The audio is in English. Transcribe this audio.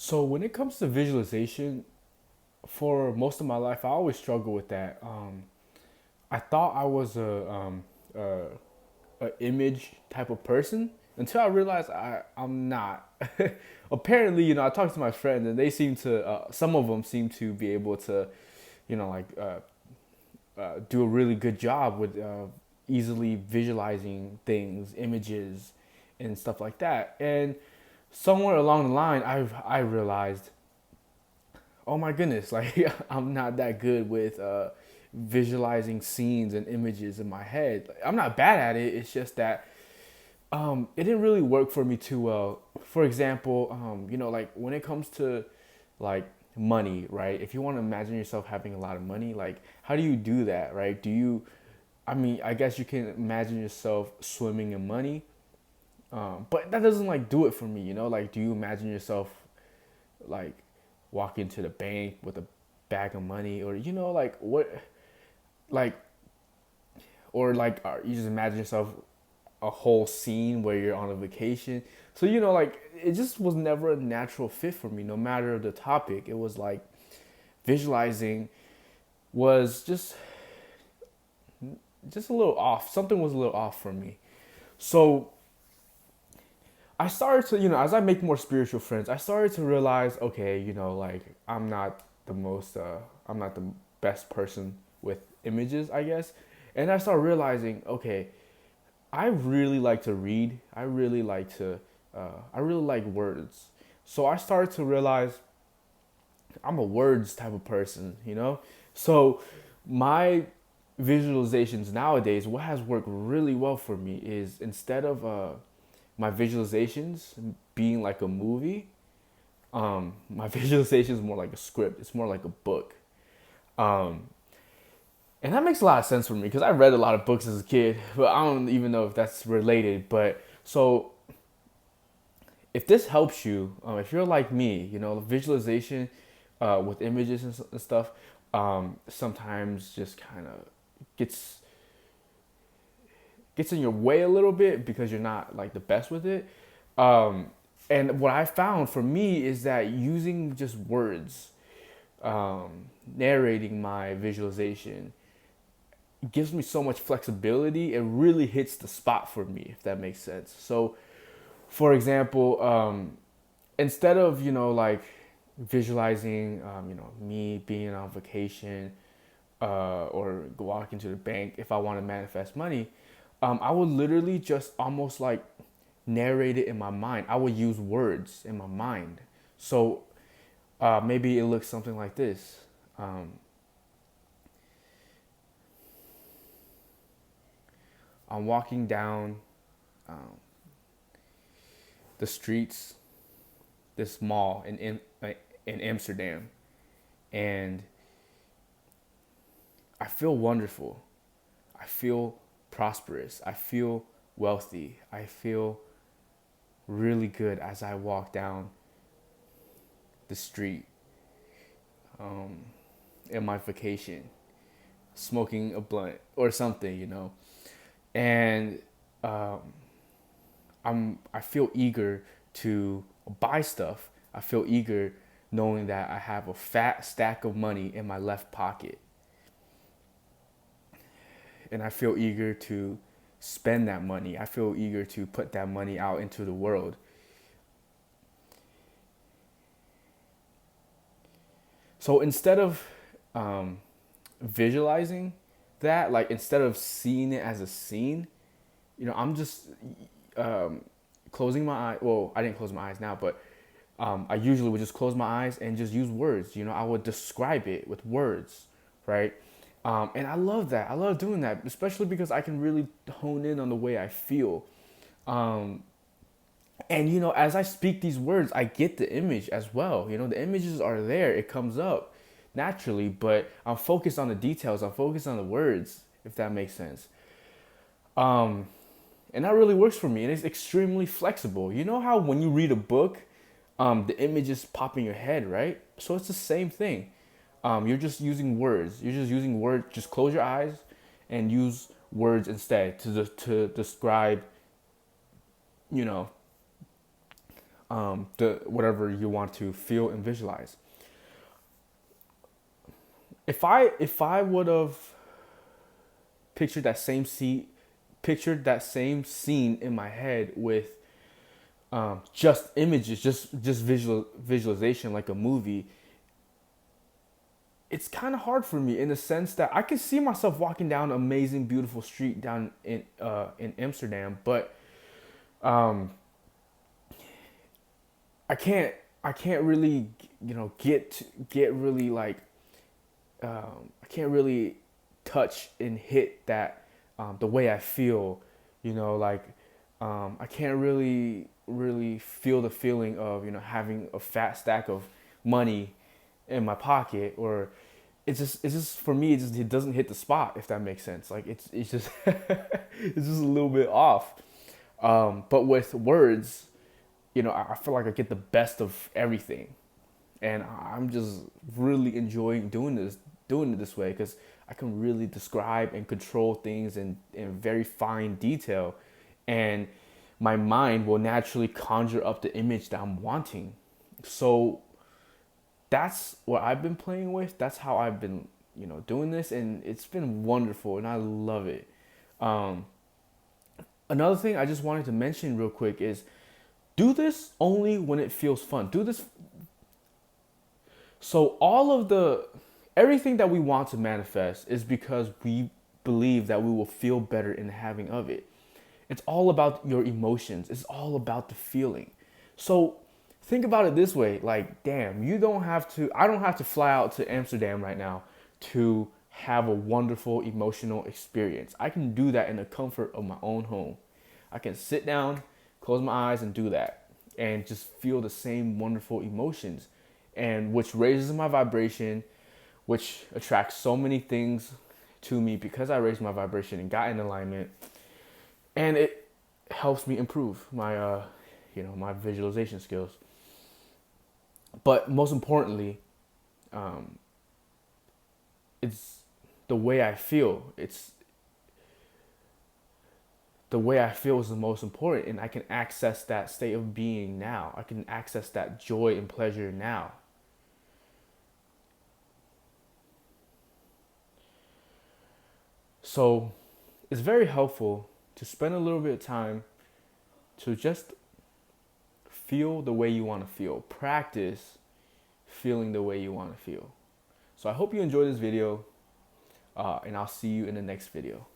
So when it comes to visualization, for most of my life, I always struggle with that. I thought I was a image type of person until I realized I'm not. Apparently, I talked to my friends and they seem to some of them seem to be able to, like do a really good job with easily visualizing things, images, and stuff like that. And somewhere along the line, I realized, oh my goodness, like I'm not that good with visualizing scenes and images in my head. I'm not bad at it. It's just that it didn't really work for me too well. For example, like when it comes to like money, right? If you want to imagine yourself having a lot of money, like how do you do that, right? I mean, I guess you can imagine yourself swimming in money, but that doesn't like do it for me, Like, do you imagine yourself like walking to the bank with a bag of money, or like what, like, or like you just imagine yourself a whole scene where you're on a vacation. So like it just was never a natural fit for me, no matter the topic. It was like visualizing was just a little off. Something was a little off for me. So I started to, as I make more spiritual friends, I started to realize, okay, like I'm not the best person with images, I guess. And I started realizing, okay, I really like to read. I really like words. So I started to realize I'm a words type of person. So my visualizations nowadays, what has worked really well for me is instead of my visualizations being like a movie, my visualization is more like a script. It's more like a book. Um, and that makes a lot of sense for me because I read a lot of books as a kid, but I don't even know if that's related. But so if this helps you, if you're like me, visualization with images and stuff sometimes just kind of gets gets in your way a little bit because you're not like the best with it. Um, and what I found for me is that using just words, narrating my visualization, gives me so much flexibility. It really hits the spot for me, if that makes sense. So, for example, instead of like visualizing me being on vacation or walking to the bank if I want to manifest money, I would literally just almost like narrate it in my mind. I would use words in my mind. So maybe it looks something like this. um, I'm walking down um, the streets, this mall in Amsterdam, and I feel wonderful. I feel prosperous. I feel wealthy. I feel really good as I walk down the street in my vacation, smoking a blunt or something. And um, I feel eager to buy stuff. I feel eager knowing that I have a fat stack of money in my left pocket, and I feel eager to spend that money. I feel eager to put that money out into the world. So instead of um, visualizing that, like instead of seeing it as a scene, I'm just um, closing my eye. Well, I didn't close my eyes now, but I usually would just close my eyes and just use words. I would describe it with words, right? And I love that. I love doing that, especially because I can really hone in on the way I feel. Um, and as I speak these words, I get the image as well. The images are there. It comes up naturally, but I'm focused on the details. I'm focused on the words, if that makes sense. Um, and that really works for me, and it's extremely flexible. You know how when you read a book, the images pop in your head, right? So it's the same thing. You're just using words. You're just using words. Just close your eyes and use words instead to describe, you know, the whatever you want to feel and visualize. If I would have pictured that same scene, in my head with just images, just visualization like a movie, it's kind of hard for me in the sense that I can see myself walking down an amazing, beautiful street down in Amsterdam, but um, I can't I can't really get really like I can't really touch and hit that the way I feel, like I can't really feel the feeling of having a fat stack of money in my pocket, or it's just for me it doesn't hit the spot, if that makes sense. Like it's just it's just a little bit off. But with words, I feel like I get the best of everything, and I'm just really enjoying doing it this way, because I can really describe and control things in very fine detail, and my mind will naturally conjure up the image that I'm wanting. So that's what I've been playing with. That's how I've been, doing this, and it's been wonderful, and I love it. Um, Another thing I just wanted to mention real quick is do this only when it feels fun. Do this so all of the everything that we want to manifest is because we believe that we will feel better in having of it. It's all about your emotions. It's all about the feeling. So think about it this way, like, damn, I don't have to fly out to Amsterdam right now to have a wonderful emotional experience. I can do that in the comfort of my own home. I can sit down, close my eyes and do that and just feel the same wonderful emotions, and which raises my vibration, which attracts so many things to me because I raised my vibration and got in alignment, and it helps me improve my my visualization skills. But most importantly, um, it's the way I feel. It's the way I feel is the most important, and I can access that state of being now. I can access that joy and pleasure now. So it's very helpful to spend a little bit of time to just feel the way you want to feel. Practice feeling the way you want to feel. So I hope you enjoyed this video, and I'll see you in the next video.